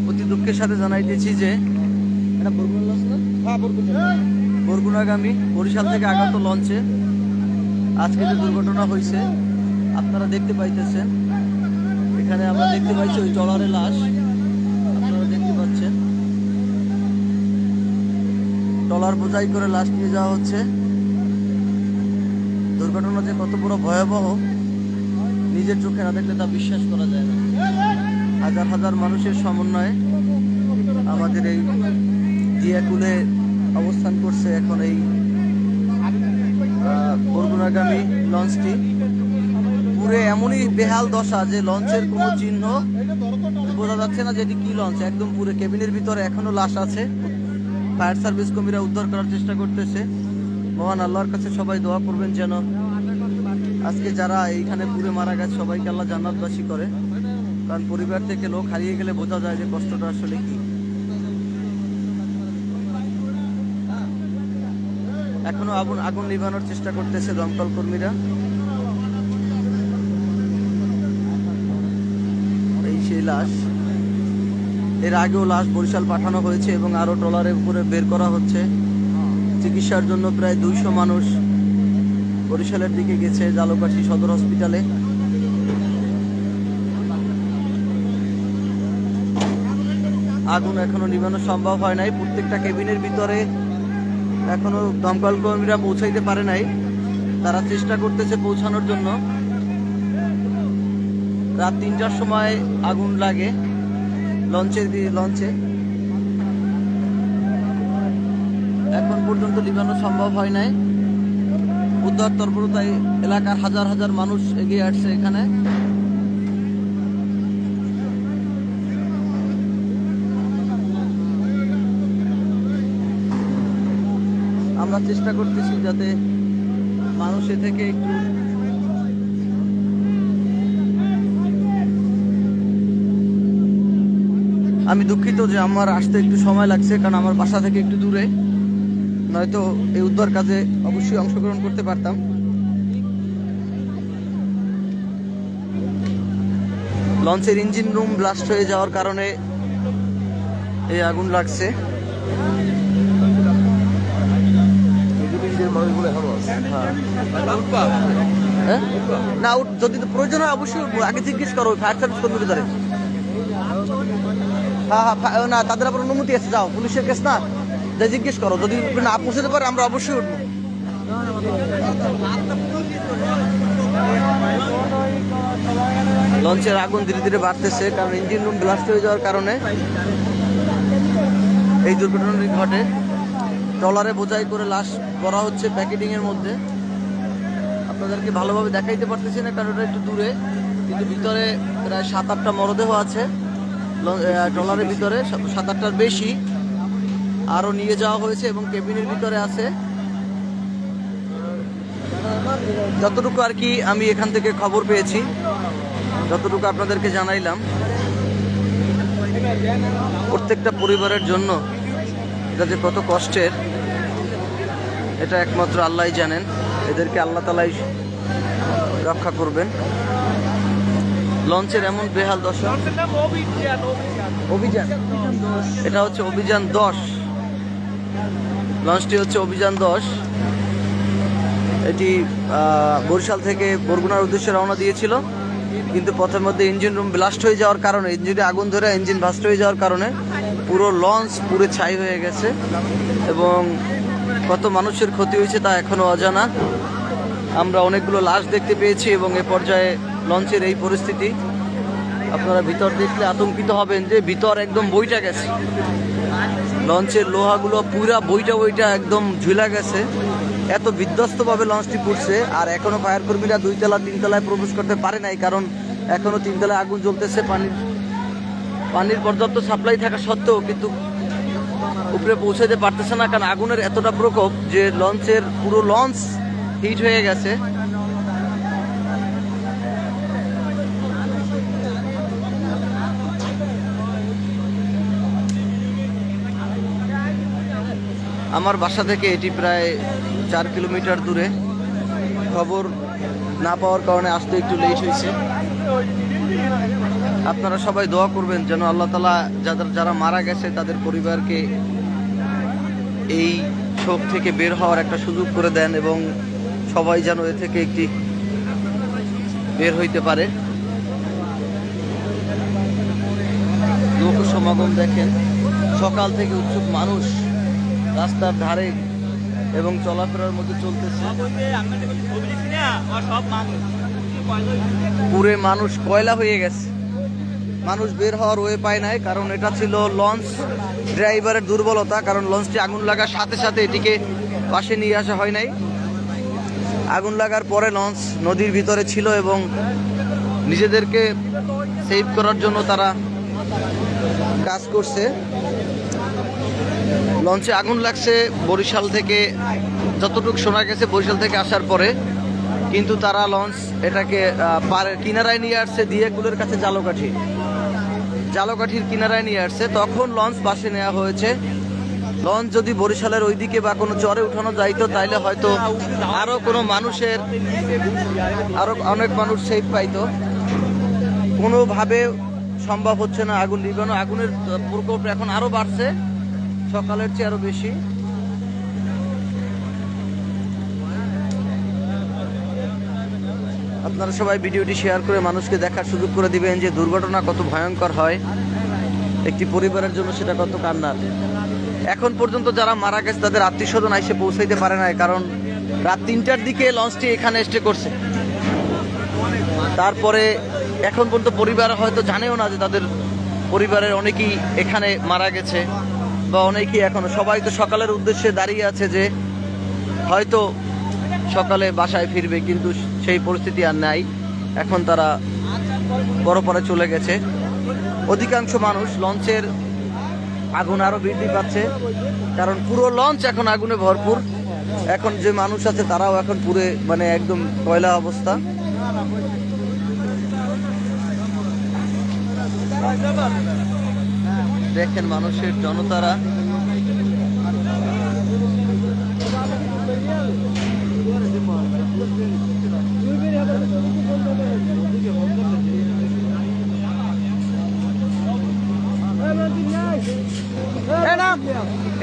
অতি দুঃখের সাথে জানাইতেছি যে এটা বরগুনাগামী বরিশাল থেকে আগত লঞ্চে আজকে যে দুর্ঘটনা হয়েছে আপনারা দেখতে পাইতেছেন। এখানে আমরা দেখতে পাইছি ওই ট্রলারের লাশ, আপনারা দেখতে পাচ্ছেন। ট্রলার বোঝাই করে লাশ নিয়ে যাওয়া হচ্ছে। দুর্ঘটনা যে কত বড় ভয়াবহ নিজের চোখে না দেখলে তা বিশ্বাস করা যায় না। হাজার হাজার মানুষের সমন্বয়ে আমাদের এই দিয়াকুলে অবস্থান করছে এখন এই বরগুনাগামী লঞ্চটি। পুরে এমনই বেহাল দশা যে লঞ্চের কোনো চিহ্ন বোঝা যাচ্ছে না যেটি কি লঞ্চ। একদম পুরো কেবিনের ভিতরে এখনো লাশ আছে। ফায়ার সার্ভিস কর্মীরা উদ্ধার করার চেষ্টা করতেছে। মহান আল্লাহর কাছে সবাই দোয়া করবেন যেন আজকে যারা এইখানে পুরে মারা গেছে সবাইকে আল্লাহ জান্নাতবাসী করে। কারণ পরিবার থেকে লোক হারিয়ে গেলে বোঝা যায় যে কষ্টটা আসলে কি। এখনো আগুন নিভানোর চেষ্টা করতেছে দমকল কর্মীরা। এই সেই লাশ, এর আগেও লাশ বরিশাল পাঠানো হয়েছে এবং আরো ট্রলারের উপরে বের করা হচ্ছে। চিকিৎসার জন্য প্রায় 200 মানুষ বরিশালের দিকে গেছে জালকাঠি সদর হসপিটালে। আগুন এখনো নিভানো সম্ভব হয় নাই। প্রত্যেকটা কেবিনের ভিতরে এখনো দমকল কর্মীরা পৌঁছাইতে পারে নাই। তারা চেষ্টা করতেছে পৌঁছানোর জন্য। রাত 3টার সময় আগুন লাগে লঞ্চে। এখন পর্যন্ত নিভানো সম্ভব হয় নাই। উদ্ধার তৎপরতায় এলাকার হাজার হাজার মানুষ এগিয়ে আসছে এখানে। আমরা চেষ্টা করতেছি যাতে মানুষের থেকে একটু আমি দুঃখিত যে আমার আসতে একটু সময় লাগছে, কারণ আমার বাসা থেকে একটু দূরে, নয়তো এই উদ্ধার কাজে অবশ্যই অংশগ্রহণ করতে পারতাম। লঞ্চের ইঞ্জিন রুম ব্লাস্ট হয়ে যাওয়ার কারণে এই আগুন লাগছে। না যদি প্রয়োজন হয় অবশ্যই উঠবো। আগে জিজ্ঞেস করো ফায়ার সার্ভিস কর্মীদের ধরে। হ্যাঁ না, তাদের আবার অনুমতি আছে। যাও, পুলিশের কেস না, যা জিজ্ঞেস করো। যদি না পৌঁছাতে পারে আমরা অবশ্যই উঠবো। লঞ্চের আগুন ধীরে ধীরে বাড়তেছে, কারণ ইঞ্জিন রুম ব্লাস্ট হয়ে যাওয়ার কারণে এই দুর্ঘটনাটি ঘটে। ট্রলারে বোঝাই করে লাশ করা হচ্ছে প্যাকেটিং এর মধ্যে। আপনাদেরকে ভালোভাবে দেখাইতে পারতেছি না কারণ এটা একটু দূরে, কিন্তু ভিতরে প্রায় 7-8টা মরদেহ আছে ট্রলারের ভিতরে। 7-8টার বেশি আরো নিয়ে যাওয়া হয়েছে এবং কেবিনের ভিতরে আছে। যতটুকু আর কি আমি এখান থেকে খবর পেয়েছি, যতটুকু আপনাদেরকে জানাইলাম। প্রত্যেকটা পরিবারের জন্য এটা যে কত কষ্টের এটা একমাত্র আল্লাহই জানেন। এদেরকে আল্লাহ তাআলাই রক্ষা করবেন। লঞ্চের এমন বেহাল দশা। অভিযান, এটা হচ্ছে অভিযান 10। লঞ্চটি হচ্ছে অভিযান 10। এটি বরিশাল থেকে বরগুনার উদ্দেশ্যে রওনা দিয়েছিল, কিন্তু পথের মধ্যে ইঞ্জিন রুম ব্লাস্ট হয়ে যাওয়ার কারণে, ইঞ্জিনে আগুন ধরে ইঞ্জিন ব্লাস্ট হয়ে যাওয়ার কারণে পুরো লঞ্চ পুরো ছাই হয়ে গেছে এবং কত মানুষের ক্ষতি হয়েছে তা এখনো অজানা। আমরা অনেকগুলো লাশ দেখতে পেয়েছি এবং এ পর্যায়ে লঞ্চের এই পরিস্থিতি। আপনারা ভিতর দেখলে আতঙ্কিত হবেন যে ভিতর একদম বইটা গেছে। লঞ্চের লোহাগুলো পুরা বইটা একদম ঝুলা গেছে। এত বিধ্বস্তভাবে লঞ্চটি পড়ছে। আর এখনো ফায়ার কর্মীরা 2 তলা 3 তলায় প্রবেশ করতে পারে নাই, কারণ এখনো 3 তলায় আগুন জ্বলতেছে। পানির পর্যাপ্ত সাপ্লাই থাকা সত্ত্বেও কিন্তু উপরে পৌঁছাতে পারতেছে না, কারণ আগুনের এতটা প্রকোপ যে লঞ্চের পুরো লঞ্চ হিট হয়ে গেছে। আমার বাসা থেকে এটি প্রায় 4 কিলোমিটার দূরে। খবর না পাওয়ার কারণে আসতে একটু লেট হয়েছে। আপনারা সবাই দোয়া করবেন যেন আল্লাহ তাআলা যারা মারা গেছে তাদের পরিবারকে এই শোক থেকে বের হওয়ার একটা সুযোগ করে দেন এবং সবাই যেন এ থেকে একটি বের হইতে পারে। লোক সমাগম দেখেন, সকাল থেকে উৎসুক মানুষ রাস্তার ধারে এবং চলাফেরার মধ্যে চলতেছে। পুরে মানুষ কয়লা হয়ে গেছে, মানুষ বের হওয়ার ওয়ে পায় নাই, কারণ এটা ছিল লঞ্চ ড্রাইভারের দুর্বলতা। কারণ লঞ্চটি আগুন লাগার সাথে সাথে এটিকে পাশে নিয়ে আসা হয় নাই। আগুন লাগার পরে লঞ্চ নদীর ভিতরে ছিল এবং নিজেদেরকে সেভ করার জন্য তারা কাজ করছে। লঞ্চে আগুন লাগছে বরিশাল থেকে, যতটুকু শোনা গেছে বরিশাল থেকে আসার পরে, কিন্তু তারা লঞ্চ এটাকে পাড়ের কিনারায় নিয়ে আসছে, দিয়ে কুলের কাছে জালকাঠির কিনারায় নিয়ে আসছে। তখন লঞ্চ পাশে নেওয়া হয়েছে। লঞ্চ যদি বরিশালের ওইদিকে বা কোনো চরে উঠানো যাইতো তাইলে হয়তো আরো কোনো মানুষের আরো অনেক মানুষ সেফ পাইতো। কোনোভাবে সম্ভব হচ্ছে না আগুন নিভানো। আগুনের প্রকোপ এখন আরো বাড়ছে, সকালের চেয়ে আরো বেশি। আপনারা সবাই ভিডিওটি শেয়ার করে মানুষকে দেখার সুযোগ করে দিবেন যে দুর্ঘটনা কত ভয়ঙ্কর হয়, একটি পরিবারের জন্য সেটা কত কান্নার। এখন পর্যন্ত যারা মারা গেছে তাদের আত্মীয় স্বজন এসে পৌঁছাইতে পারে নাই, কারণ রাত 3টার দিকে লঞ্চটি এখানে স্টে করছে। তারপরে এখন পর্যন্ত পরিবার হয়তো জানেও না যে তাদের পরিবারের অনেকেই এখানে মারা গেছে, বা অনেকেই এখনো, সবাই তো সকালের উদ্দেশ্যে দাঁড়িয়ে আছে যে হয়তো সকালে বাসায় ফিরবে, কিন্তু সেই পরিস্থিতি আর নাই। এখন তারা পরপরে চলে গেছে। অধিকাংশ মানুষ, লঞ্চের আগুন আরো বৃদ্ধি পাচ্ছে, কারণ পুরো লঞ্চ এখন আগুনে ভরপুর। এখন যে মানুষ আছে তারাও এখন পুরে মানে একদম কয়লা অবস্থা। দেখেন মানুষের জনতারা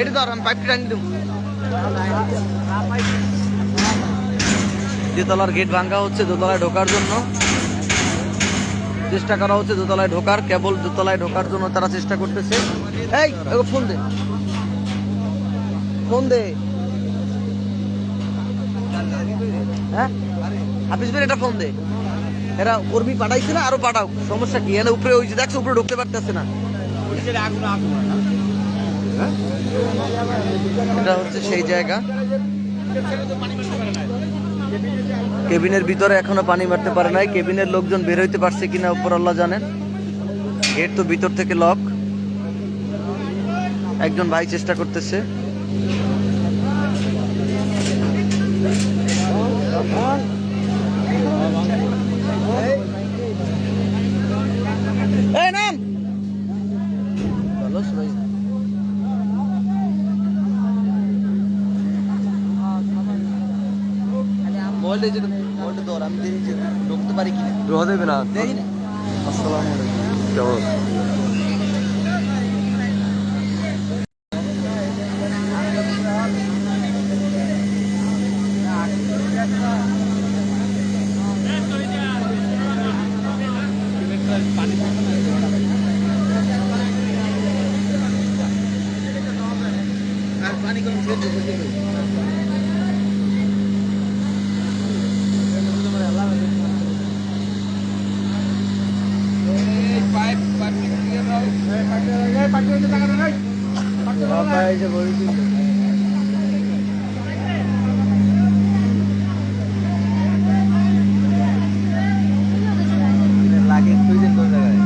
এটা ধর, আমি পাইপটি টানি দেব। দোতলার গেট ভাঙ্গা হচ্ছে দোতলায় ঢোকার জন্য, চেষ্টা করা হচ্ছে দোতলায় ঢোকার, কেবল দোতলায় ঢোকার জন্য তারা চেষ্টা করতেছে। এই ফোন দে, ফোন দে। হ্যাঁ হাফিজ ভাই, এটা ফোন দে। এরা কর্মী পাঠাইছে না, আরো পাঠাও, সমস্যা কি? এনে উপরে হয়েছে, দেখছো উপরে ঢুকতে পারতেছে না। এটা হচ্ছে সেই জায়গা, কেবিনের ভিতরে এখনো পানি মারতে পারে নাই। কেবিনের লোকজন বের হইতে পারছে কিনা উপর আল্লাহ জানেন। গেট তো ভিতর থেকে লক। একজন ভাই চেষ্টা করতেছে। আমি ঢুকতে পারি কিনা, ঢোকা দেবে না। আসসালামু আলাইকুম। পানি কম লাগে দুই দিন কোন জায়গায়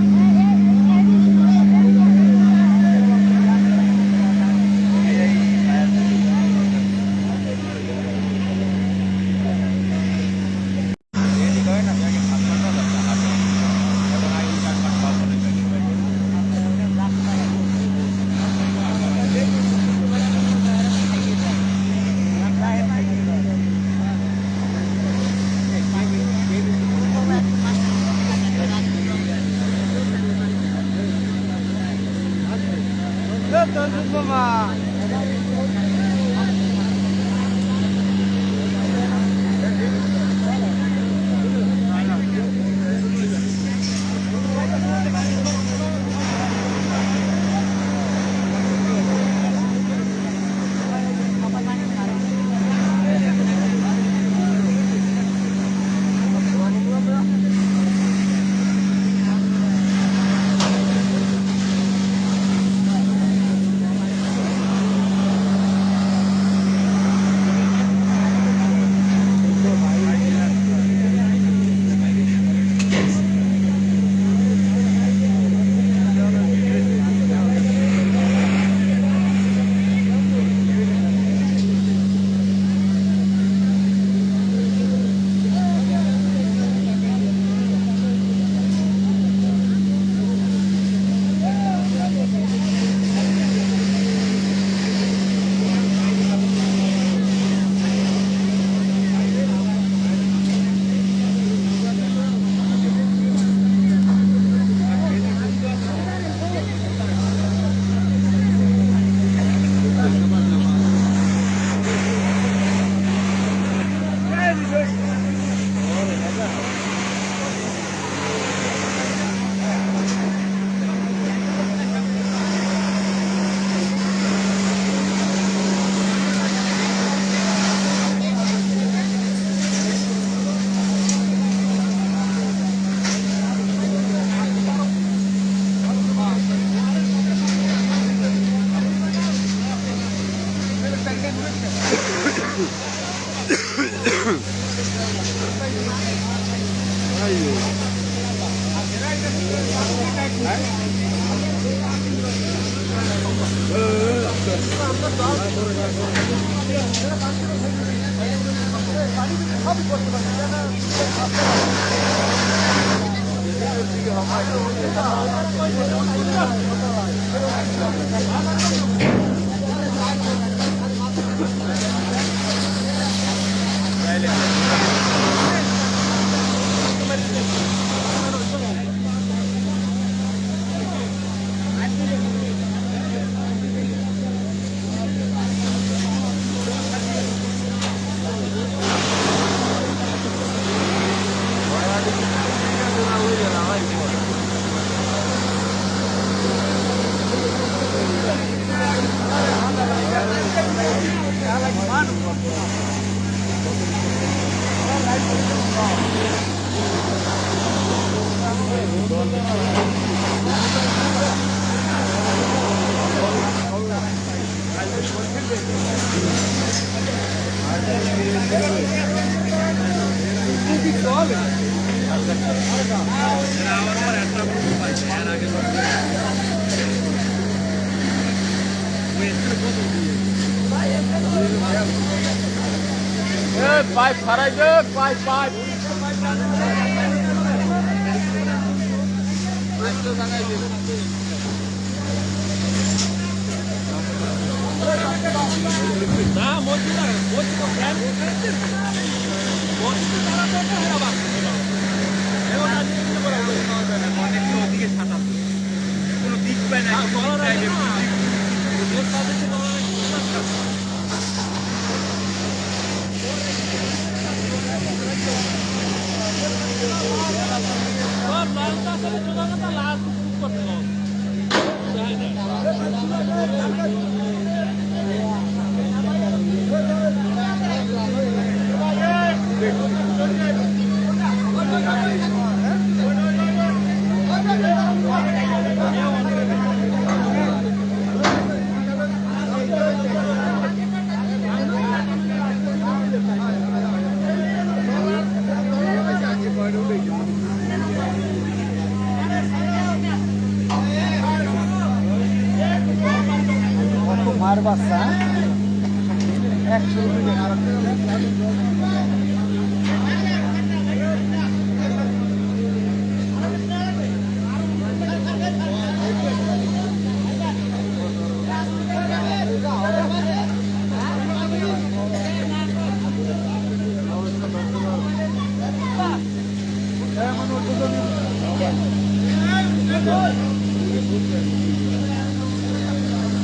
Pipe saraydı, pipe. Na, mochi ko plan করতে। mochi তো তারা তো হেরা বাস। এখন আজ কি বলা হবে? অনেক ওদিকে ছাতা। কোনো দিক পায় না। বলা যায় না। ওদের সাথে তো বলা যায়। বাচ্চা 100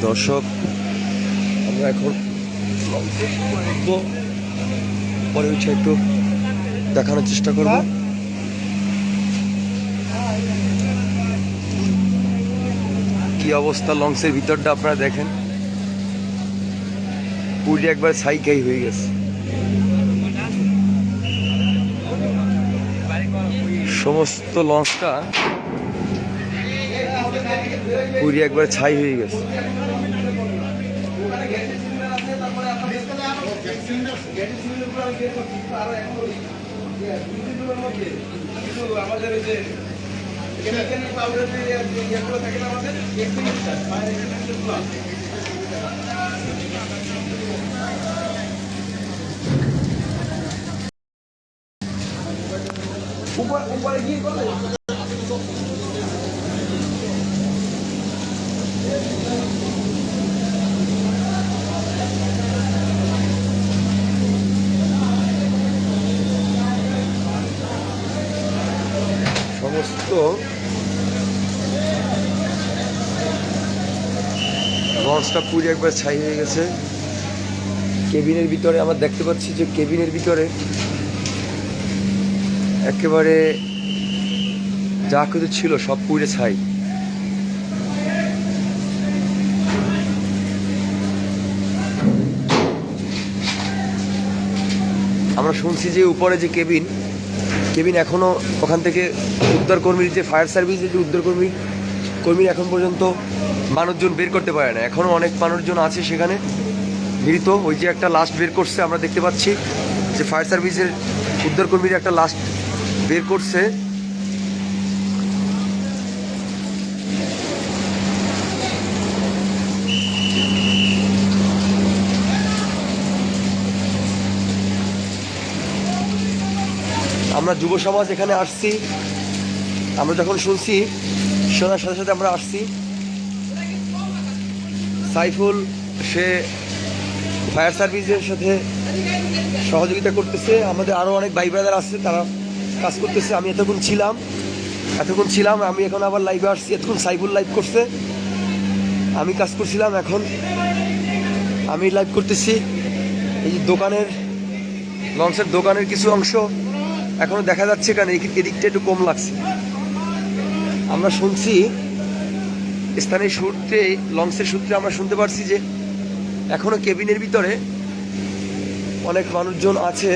দর্শক, আমরা এখন পরে হচ্ছে একটু দেখানোর চেষ্টা করব। কি অবস্থা লঞ্চের ভিতরটা আপনারা দেখেন, পুরো একবার ছাইকাই হয়ে গেছে। সমস্ত লঞ্চটা পুরো একবার ছাই হয়ে গেছে। সমস্ত লঞ্চটা পুরো একবার ছাই হয়ে গেছে। কেবিনের ভিতরে আমরা দেখতে পাচ্ছি যে কেবিনের ভিতরে একেবারে যা কিছু ছিল সব পুড়ে ছাই। আমরা শুনছি যে উপরে যে কেবিন এখনো ওখান থেকে উদ্ধার কর্মীর যে ফায়ার সার্ভিসের যে উদ্ধার কর্মী এখন পর্যন্ত মানুষজন বের করতে পারে না। এখনো অনেক মানুষজন আছে সেখানে মৃত। ওই যে একটা লাস্ট বের করছে, আমরা দেখতে পাচ্ছি যে ফায়ার সার্ভিসের উদ্ধার কর্মীর একটা লাস্ট বের করছে। আমরা যুব সমাজ এখানে আসছি, আমরা যখন শুনছি শোনার সাথে সাথে আমরা আসছি। সাইফুল সে ফায়ার সার্ভিসের সাথে সহযোগিতা করতেছে, আমাদের আরও অনেক ভাই ব্রাদার আছে তারা কাজ করতেছে। আমি এতক্ষণ ছিলাম, আমি এখন আবার লাইভে আসছি। এতক্ষণ সাইফুল লাইভ করছে, আমি কাজ করছিলাম, এখন আমি লাইভ করতেছি। এই যে দোকানের লঞ্চের দোকানের কিছু অংশ এখনো দেখা যাচ্ছে, কারণ এদিকটা একটু কম লাগছে। আমরা শুনছি স্থানীয় সূত্রে, লঞ্চের সূত্রে আমরা শুনতে পারছি যে এখনো কেবিনের ভিতরে অনেক মানুষজন আছে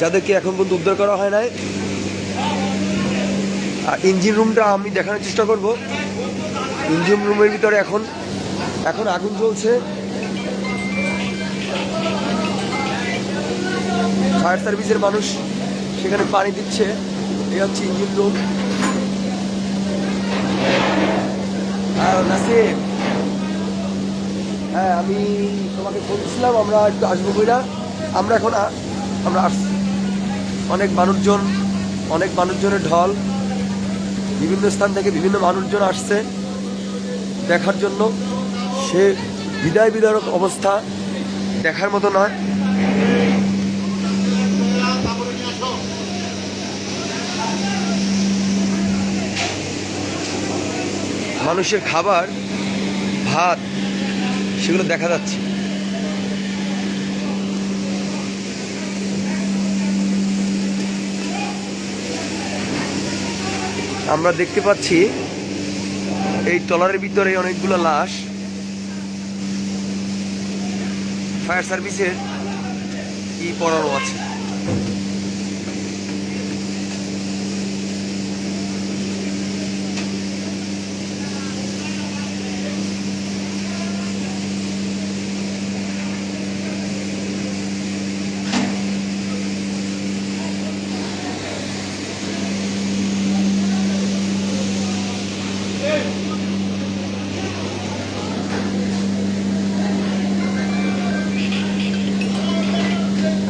যাদেরকে এখন পর্যন্ত উদ্ধার করা হয় নাই। আর ইঞ্জিন রুমটা আমি দেখানোর চেষ্টা করব। ইঞ্জিন রুমের ভিতরে এখন আগুন জ্বলছে। ফায়ার সার্ভিসের মানুষ সেখানে পানি দিচ্ছে। এই হচ্ছে ইঞ্জিন রুম। নাসিম, হ্যাঁ আমি তোমাকে বলছিলাম আমরা একটু আসবো বইরা। আমরা এখন আমরা আসছি। অনেক মানুষজনের ঢল, বিভিন্ন স্থান থেকে বিভিন্ন মানুষজন আসছে দেখার জন্য। সে বিদায়ক অবস্থা, দেখার মতো নয়। মানুষের খাবার, ভাত, সেগুলো দেখা যাচ্ছে। আমরা দেখতে পাচ্ছি এই ট্রলারের ভিতরে অনেকগুলো লাশ। ফায়ার সার্ভিসের কি পড়ানো আছে।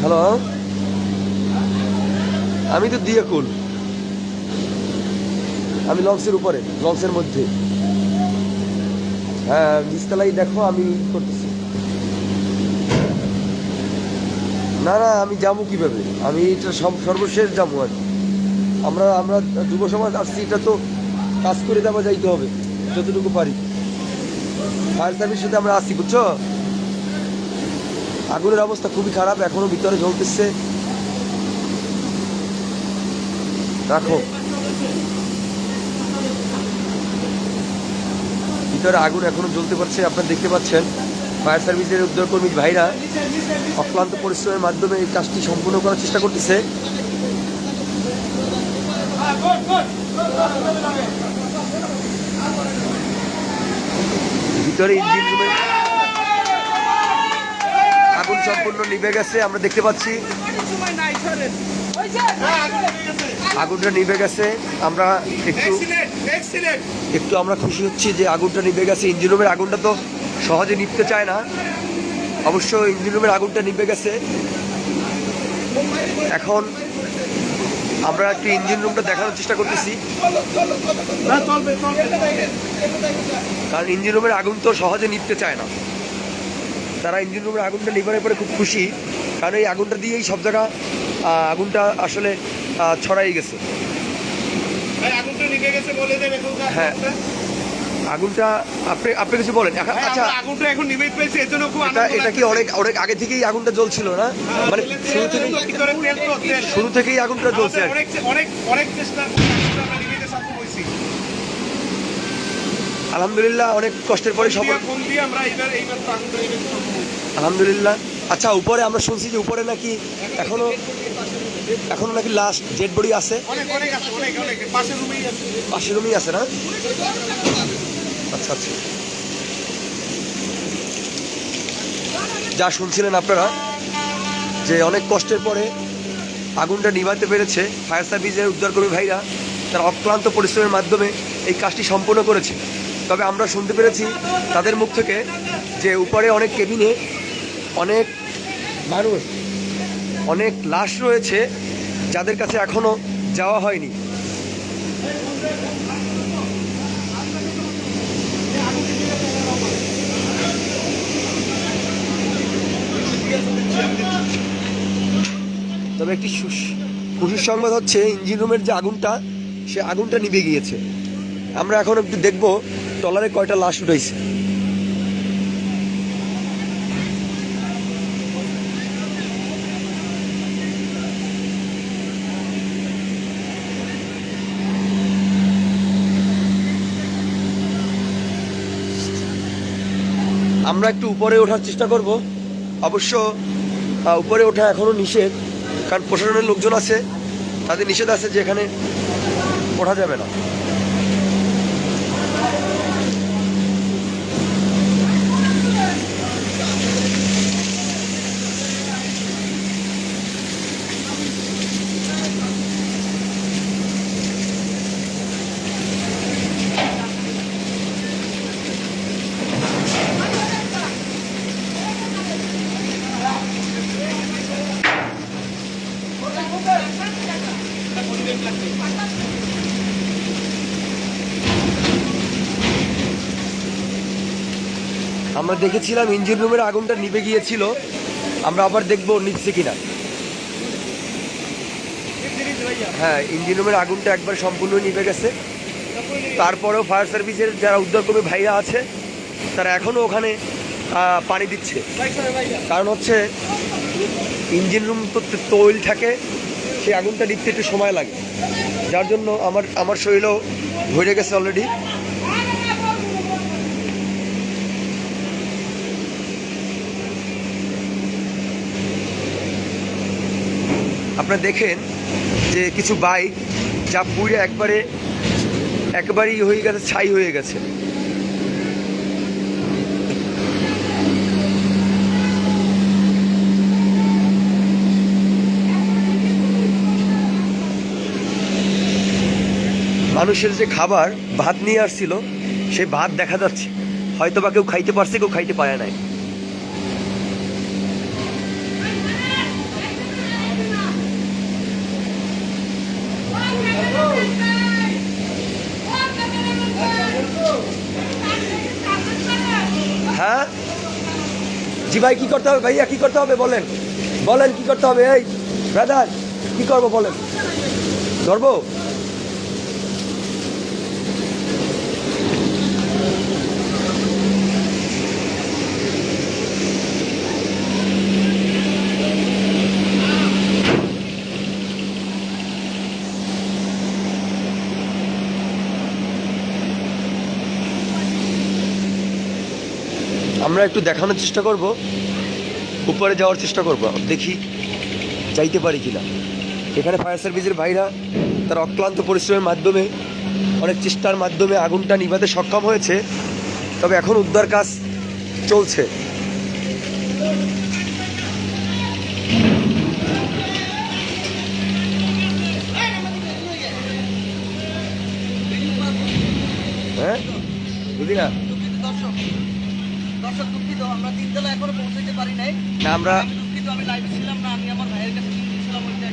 হ্যালো, আমি তো দিয়াকুল, আমি লঞ্চের উপরে, লঞ্চের মধ্যে। হ্যাঁ, নিচতলায় দেখো আমি করতেছি। না আমি যাবো কিভাবে? আমি এটা সর্বশেষ যাবো আর কি। আমরা যুব সমাজ আসছি, এটা তো কাজ করে দেওয়া যাইতে হবে যতটুকু পারি। ফায়ার সার্ভিসের সাথে আমরা আসছি, বুঝছো? আগুনের অবস্থা খুবই খারাপ, এখনো ভিতরে জ্বলতেছে। রাখো, ভিতরে আগুন এখনো জ্বলতে পারছে। আপনারা দেখতে পাচ্ছেন ফায়ার সার্ভিসের উদ্ধারকর্মী ভাইরা অক্লান্ত পরিশ্রমের মাধ্যমে এই কাজটি সম্পূর্ণ করার চেষ্টা করতেছে। ভিতরে ইঞ্জিন রুমে আগুন সম্পূর্ণ নিভে গেছে, আমরা দেখতে পাচ্ছি। আগুনটা নিভে গেছে। আমরা একটু আমরা খুশি হচ্ছি যে আগুনটা নিভে গেছে। ইঞ্জিন রুমের আগুনটা তো সহজে নিভতে চায় না। অবশ্য ইঞ্জিন রুমের আগুনটা নিভে গেছে। এখন আমরা একটু ইঞ্জিন রুমটা দেখানোর চেষ্টা করতেছি, কারণ ইঞ্জিন রুমের আগুন তো সহজে নিভতে চায় না। তারা ইঞ্জিন রুমের আগুনটা নিভানোর পরে খুব খুশি, কারণ এই আগুনটা দিয়েই সব জায়গা আগুনটা আসলে ছড়াই গেছে। হ্যাঁ, আগুনটা আপনি কিছু বলেন। আচ্ছা, আগুনটা এখন নিভে পেয়েছে, এজন্য খুব এটা কি অনেক আগে থেকেই আগুনটা জ্বলছিল না? মানে শুরু থেকেই আগুনটা জ্বলছে। অনেক চেষ্টা নিভেতে সক্ষম হয়েছি আলহামদুলিল্লাহ। অনেক কষ্টের পরে সফল। আলহামদুলিল্লাহ। আচ্ছা, উপরে আমরা শুনছি যে উপরে নাকি এখনো নাকি লাস্ট ডেড বডি আছে। পাশের রুমেই আছে না? আচ্ছা, যা শুনছিলেন আপনারা, যে অনেক কষ্টের পরে আগুনটা নিভাতে পেরেছে ফায়ার সার্ভিসের উদ্ধারকর্মী ভাইরা। তারা অক্লান্ত পরিশ্রমের মাধ্যমে এই কাজটি সম্পন্ন করেছে। তবে আমরা শুনতে পেরেছি তাদের মুখ থেকে যে উপরে অনেক কেবিনে অনেক মানুষ, অনেক লাশ রয়েছে যাদের কাছে এখনো যাওয়া হয়নি। তবে একটি খুশির সংবাদ হচ্ছে ইঞ্জিন রুমের যে আগুনটা, সে আগুনটা নিভে গিয়েছে। আমরা এখন একটু দেখবো ট্রলারে কয়টা লাশ উঠাইছে। আমরা একটু উপরে ওঠার চেষ্টা করব। অবশ্য উপরে ওঠা এখনো নিষেধ, কারণ প্রশাসনের লোকজন আছে, তাদের নিষেধ আছে যে এখানে ওঠা যাবে না। আমরা দেখেছিলাম ইঞ্জিন রুমের আগুনটা নিভে গিয়েছিল, আমরা আবার দেখবো নিচ্ছে কিনা। হ্যাঁ, ইঞ্জিন রুমের আগুনটা একবার সম্পূর্ণ নিভে গেছে। তারপরেও ফায়ার সার্ভিসের যারা উদ্ধারকর্মী ভাইরা আছে তারা এখনও ওখানে পানি দিচ্ছে। কারণ হচ্ছে ইঞ্জিন রুম তো তৈল থাকে, সেই আগুনটা নিভতে একটু সময় লাগে, যার জন্য আমার শরীরও ধরে গেছে অলরেডি। আপনারা দেখেন যে কিছু বাইক যা পুড়ে একবারেই হয়ে গেছে, ছাই হয়ে গেছে। মানুষের যে খাবার ভাত নিয়ে আসছিল, সেই ভাত দেখা যাচ্ছে, হয়তো বা কেউ খাইতে পারছে, কেউ খাইতে পারে নাই। হ্যাঁ জি ভাই, কি করতে হবে ভাইয়া, কি করতে হবে বলেন, বলেন কি করতে হবে? এই ব্রাদার, কি করবো বলেন? ধরবো? আমরা একটু দেখানোর চেষ্টা করব, উপরে যাওয়ার চেষ্টা করব, দেখি যাইতে পারি কিনা। এখানে ফায়ার সার্ভিসের ভাইরা তার অক্লান্ত পরিশ্রমের মাধ্যমে, অনেক চেষ্টার মাধ্যমে আগুনটা নিভাতে সক্ষম হয়েছে, তবে এখন উদ্ধার কাজ চলছে। হ্যাঁ বুঝি না, দর্শক দুঃখিত, আমরা তিনতলা এখনো পৌঁছাতে পারি নাই। না আমরা দুঃখিত, আমি লাইভে ছিলাম না, আমি আমার ভাইয়ের কাছে গিয়েছিলাম, ওইটা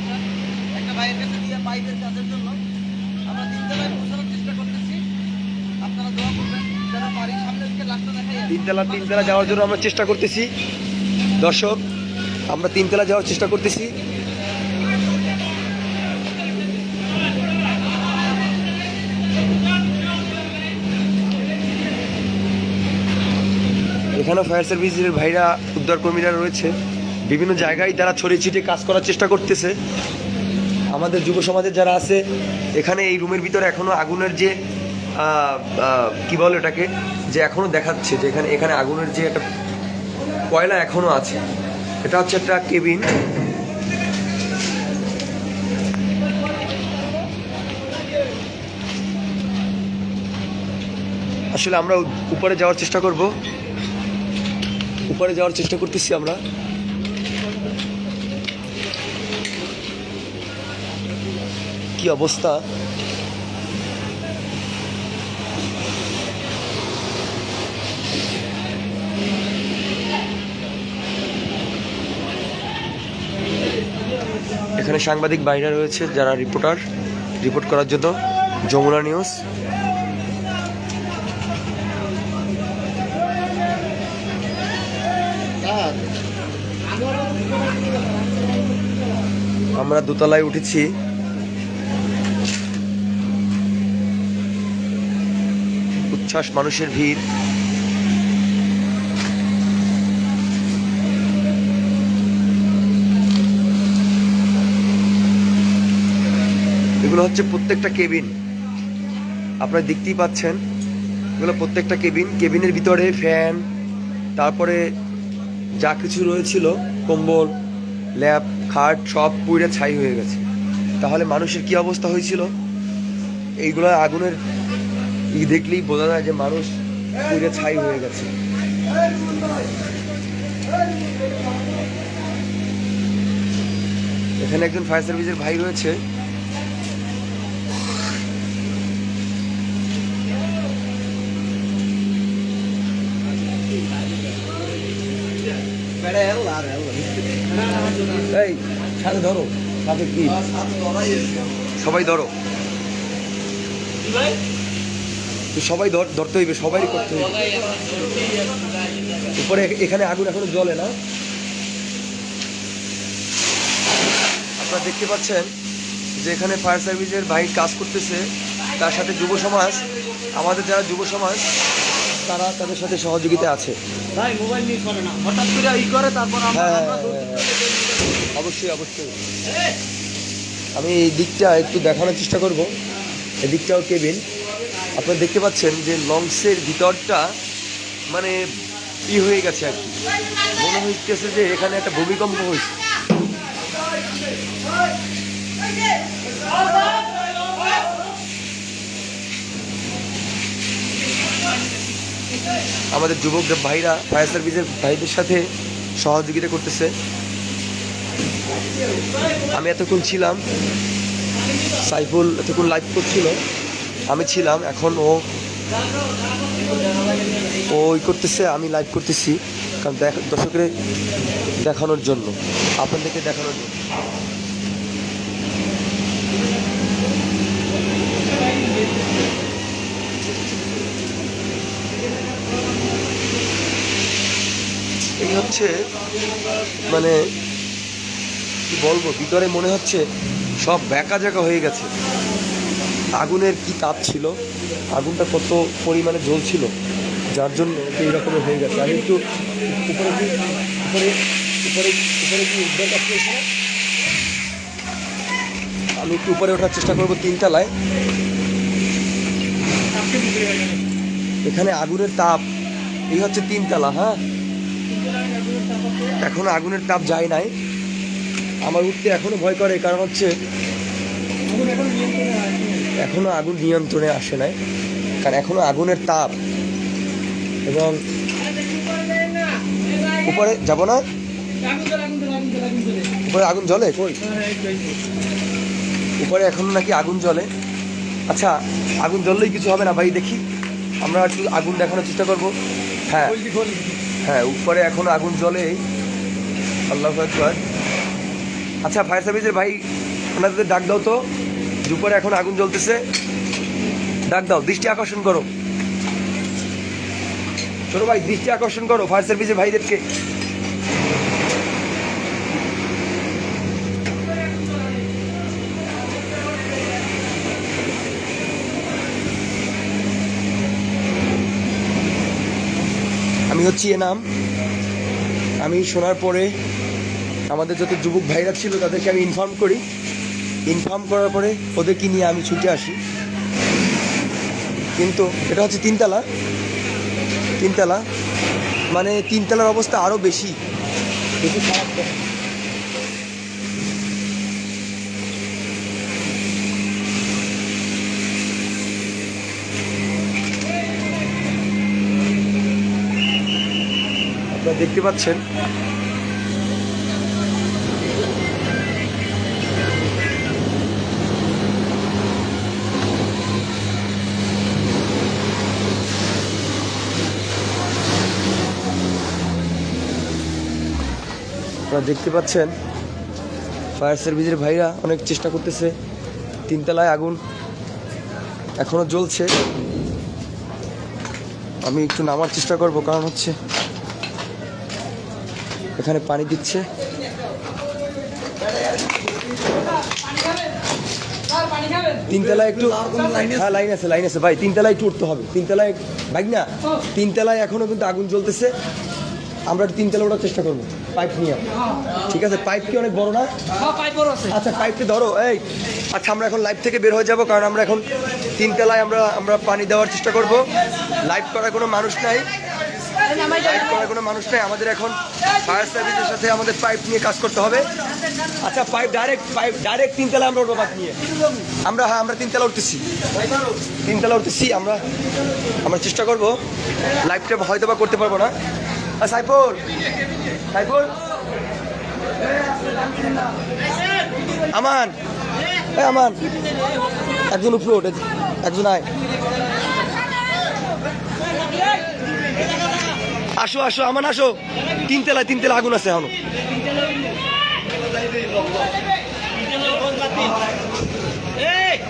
একটা ভাইয়ের কাছে দিয়ে পাইপের কাজের জন্য। আমরা তিনতলায় পৌঁছানোর চেষ্টা করতেছি, আপনারা দোয়া করবেন যারা বাড়ির সামনে থেকে লাশটা দেখাই। তিনতলা যাওয়ার জন্য আমরা চেষ্টা করতেছি। দর্শক, আমরা তিনতলা যাওয়ার চেষ্টা করতেছি। এখানেও ফায়ার সার্ভিসের ভাইরা, উদ্ধারকর্মীরা রয়েছে, বিভিন্ন জায়গায় তারা ছড়িয়ে ছিটিয়ে কাজ করার চেষ্টা করতেছে। আমাদের যুব সমাজের যারা আছে এখানে, এই রুমের ভিতরে এখনও আগুনের যে কি বলে ওটাকে, যে এখনও দেখাচ্ছে যে এখানে আগুনের যে একটা কয়লা এখনও আছে। এটা হচ্ছে একটা কেবিন। আসলে আমরা উপরে যাওয়ার চেষ্টা করব, উপরে যাওয়ার চেষ্টা করতেছি আমরা। কি অবস্থা! এখানে সাংবাদিক বাইরে রয়েছে যারা রিপোর্ট করার জন্য। যমুনা নিউজ। আমরা দোতলায় উঠেছি। উচ্ছ্বাস, মানুষের ভিড়। এগুলো হচ্ছে প্রত্যেকটা কেবিন, আপনারা দেখতেই পাচ্ছেন। এগুলো প্রত্যেকটা কেবিনের ভিতরে ফ্যান, তারপরে যা কিছু রয়েছিল, কম্বল, ল্যাপ, খাট সব পুড়ে ছাই হয়ে গেছে। তাহলে মানুষের কি অবস্থা হয়েছিল? এইগুলো আগুনের দেখলেই বোঝা যায় যে মানুষ পুড়ে ছাই হয়ে গেছে। এখানে একজন ফায়ার সার্ভিসের ভাই রয়েছে। এই সাথে ধরো, সাথে কি সবাই ধরো, তো সবাই ধরতে হইবে, সবাই করতে হইবে। উপরে এখানে আগুন এখনো জ্বলে না। আপনারা দেখতে পাচ্ছেন যে এখানে ফায়ার সার্ভিসের ভাই কাজ করতেছে, তার সাথে যুব সমাজ, আমাদের যারা যুব সমাজ তারা তাদের সাথে সহযোগিতা আছে। ভাই মোবাইল নিয়ে করে না, হঠাৎ করে ই করে, তারপর হ্যাঁ, অবশ্যই অবশ্যই। আমি এই দিকটা একটু দেখানোর চেষ্টা করব। এদিকটাও কেবিন। আপনারা দেখতে পাচ্ছেন যে লঞ্চের ভিতরটা মানে হয়ে গেছে আর কি, মনে হইতেছে যে এখানে একটা ভূমিকম্প হয়েছে। আমাদের যুবক ভাইরা ফায়ার সার্ভিসের ভাইদের সাথে সহযোগিতা করতেছে। আমি এতক্ষণ ছিলাম, সাইফুল এতক্ষণ লাইভ করছিল, আমি ছিলাম, এখন ও করতেছে, আমি লাইভ করতেছি, কারণ দর্শকের দেখানোর জন্য, আপনাদেরকে দেখানোর জন্য। এই হচ্ছে মানে কি বলবো, ভিতরে মনে হচ্ছে সব ব্যাকা জায়গা হয়ে গেছে। আগুনের কি তাপ ছিল, আগুনটা কত পরিমাণে জ্বলছিল, যার জন্য এই রকমের হয়ে গেছে। আমি একটু উপরে উঠবার কাজ করেছি, আমি একটু উপরে ওঠার চেষ্টা করবো 3 তলায়। এখানে আগুনের তাপ, এই হচ্ছে 3 তলা। হ্যাঁ, এখনো আগুনের তাপ যায় নাই। আমার উঠতে এখনো ভয় করে, কারণ হচ্ছে এখনো আগুন নিয়ন্ত্রণে আসে নাই, কারণ এখনো আগুনের তাপ। এবং উপরে যাব না, উপরে আগুন জ্বলে কই, উপরে এখনো নাকি আগুন জ্বলে। আচ্ছা, আগুন জ্বললেই কিছু হবে না ভাই, দেখি আমরা একটু আগুন দেখানোর চেষ্টা করব। হ্যাঁ হ্যাঁ, উপরে এখনো আগুন জ্বলে, আল্লাহু আকবার। আচ্ছা, ফায়ার সার্ভিসের ভাই ওনাদের ডাক দাও তো, উপরে এখন আগুন জ্বলতেছে, ডাক দাও, দৃষ্টি আকর্ষণ করো। ছোট ভাই, দৃষ্টি আকর্ষণ করো ফায়ার সার্ভিসের ভাইদেরকে। আমি হচ্ছি এনাম। আমি শোনার পরে আমাদের যত যুবক ভাইরা ছিল তাদেরকে আমি ইনফর্ম করি, ইনফর্ম করার পরে ওদেরকে নিয়ে আমি ছুটে আসি। কিন্তু এটা হচ্ছে 3 তলা, 3 তলা, মানে 3 তলার অবস্থা আরও বেশি খারাপ। আপনারা দেখতে পাচ্ছেন ফায়ার সার্ভিসের ভাইরা অনেক চেষ্টা করতেছে। 3 তলায় আগুন এখনো জ্বলছে। আমি একটু নামার চেষ্টা করব, কারণ হচ্ছে এখানে পানি দিচ্ছে। তিন তলায় একটু, হ্যাঁ লাইন আছে ভাই, 3 তলায় একটু উঠতে হবে। 3 তলায় ভাই না, 3 তলায় এখনো কিন্তু আগুন জ্বলতেছে। আমরা 3 তলায় ওঠার চেষ্টা করবো পাইপ নিয়ে, ঠিক আছে? পাইপ কি অনেক বড় না? আচ্ছা, পাইপটি ধরো। এই আচ্ছা, আমরা এখন লাইভ থেকে বের হয়ে যাব, কারণ আমরা এখন 3 তলায় আমরা পানি দেওয়ার চেষ্টা করব। লাইভ করার কোনো মানুষ নাই, লাইট করার কোনো মানুষ নেই, আমাদের এখন ফায়ার সার্ভিসের সাথে আমাদের পাইপ নিয়ে কাজ করতে হবে। আচ্ছা পাইপ ডাইরেক্ট 3 তলা আমরা উঠবো পাইপ নিয়ে। আমরা 3 তলা উঠতেছি, 3 তলা উঠতেছি। আমরা চেষ্টা করবো, লাইভটা হয়তো বা করতে পারবো না। আর সাইফুল আমান, আমান একজন উপরে ওঠে, একজন আয়, আসো আমান আসো। 3 তলায় আগুন আছে এখনো।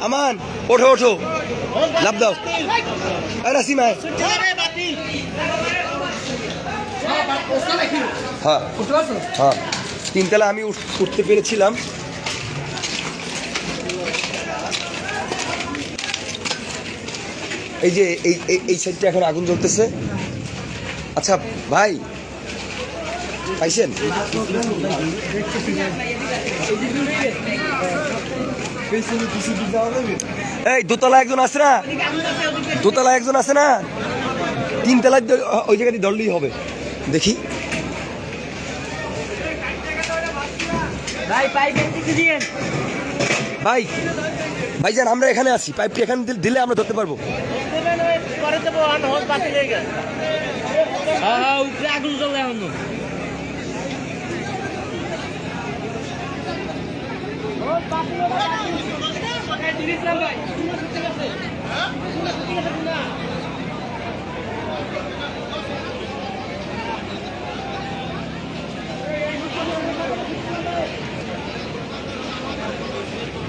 আমান ওঠো লাভ দাও। রাসিমায় হ্যাঁ 3 তলা আমি উঠতে পেরেছিলাম। এই যে এই সাইডটা এখন আগুন জ্বলতেছে। আচ্ছা ভাই পাইছেন? এই দোতলা একজন আছে না, 3 তলায় ওই জায়গাতে ধরলেই হবে। দেখি ভাইজান আমরা এখানে আছি, পাইপটি এখানে দিলে আমরা ধরতে পারবো।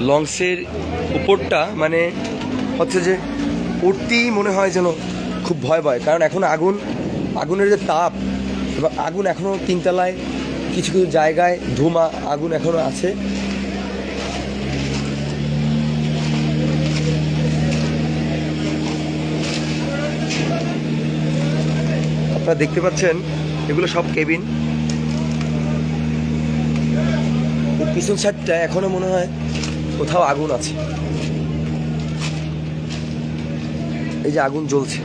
লঞ্চের উপরটা মানে হচ্ছে যে উঠতেই মনে হয় যেন খুব ভয়, কারণ এখন আগুনের যে তাপ, এবং আগুন এখনও 3 তলায় কিছু জায়গায় ধোঁয়া আগুন এখনও আছে। আপনারা দেখতে পাচ্ছেন এগুলো সব কেবিন। পিছন সাইডটা এখনো মনে হয় কোথাও আগুন আছে। এই যে আগুন জ্বলছে।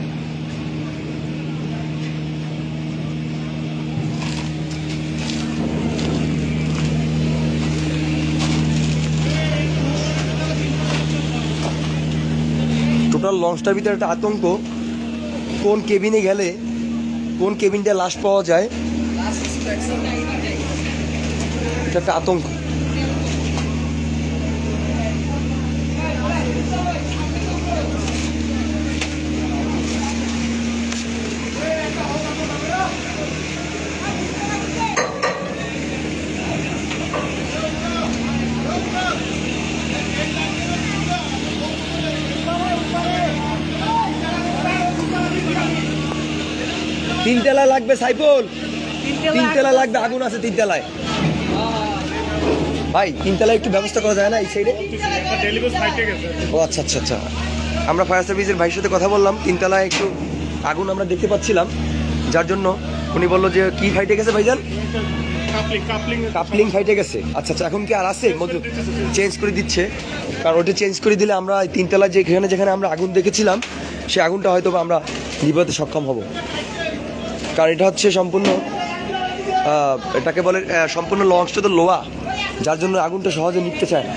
টোটাল লঞ্চটার ভিতরে একটা আতঙ্ক, কোন কেবিনে গেলে কোন কেবিনটা লাশ পাওয়া যায়, এটা একটা আতঙ্ক। তিন তলা লাগবে সাইফুল, 3 তলা লাগবে, আগুন আছে 3 তলায়। ভাই 3 তলায় একটু ব্যবস্থা করা যায় না এই সাইডে? ও আচ্ছা আচ্ছা আচ্ছা, আমরা ফায়ার সার্ভিসের ভাইয়ের সাথে কথা বললাম, 3 তলায় একটু আগুন আমরা দেখতে পাচ্ছিলাম, যার জন্য উনি বললো যে কি ফাইটে গেছে ভাইজান? কাপলিং ফাইটে গেছে। আচ্ছা আচ্ছা, এখন কি আর আছে? চেঞ্জ করে দিচ্ছে, কারণ ওটা চেঞ্জ করে দিলে আমরা 3 তলায় যেখানে আমরা আগুন দেখেছিলাম সেই আগুনটা হয়তো আমরা নিভাতে সক্ষম হব। কারণ এটা হচ্ছে সম্পূর্ণ, এটাকে বলে সম্পূর্ণ লঞ্চটা তো লোহা, যার জন্য আগুনটা সহজে নিভতে চায় না।